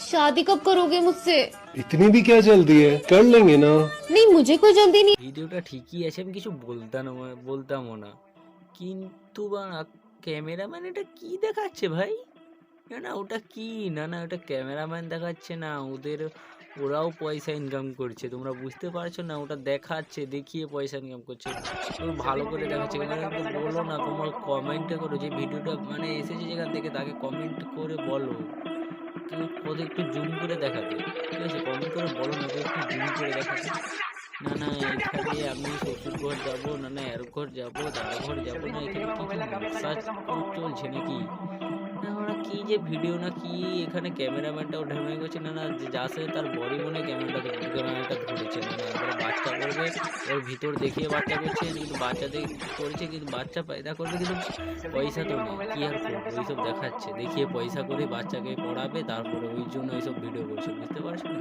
शादी कब करोगे मुझसे? इतनी भी क्या जल्दी है, कर लेंगे ना। नहीं, मुझे कोई जल्दी नहीं। ভিডিওটা ঠিকই আছে, আমি কিছু বলতামও না, কিন্তু বা ক্যামেরাম্যান এটা কি দেখাচ্ছে ভাই? না না ওটা কি, না না ওটা ক্যামেরাম্যান দেখাচ্ছে না, ওরাও পয়সা ইনকাম করছে, তোমরা বুঝতে পারছো না? ওটা দেখাচ্ছে, দেখিয়ে পয়সা ইনকাম করছে, তো ভালো করে দেখাচ্ছে। ক্যামেরাম্যানকে বলো না, তোমার কমেন্টে করো, যে ভিডিওটা মানে এসেছে যেখান থেকে তাকে কমেন্ট করে বলো কেউ কত একটু জুম করে দেখাতে, ঠিক আছে? কমেন্ট করে বলো না কেউ একটু জুম করে দেখাতে। না না এখানে আমি শ্বশুর ঘর যাবো, না না এর ঘর যাবো, দাদা ঘর যাবো, না এখানে কি সার্চ চলছে নাকি? না ওরা কি যে ভিডিও না কি, এখানে ক্যামেরাম্যানটাও ঢামাই করছে, না না যার সাথে তার বডি মনে ক্যামেরাটা ধরেছে, না না এবার বাচ্চা করবে, ওর ভিতর দেখিয়ে বাচ্চা করছে, কিন্তু বাচ্চা করছে, কিন্তু বাচ্চা পয়দা করবে, কিন্তু পয়সা তো নেই, কি আর করবে? ওইসব দেখাচ্ছে, দেখিয়ে পয়সা করে বাচ্চাকে পড়াবে, তারপরে ওই জন্য এইসব ভিডিও করছে, বুঝতে পারছো না?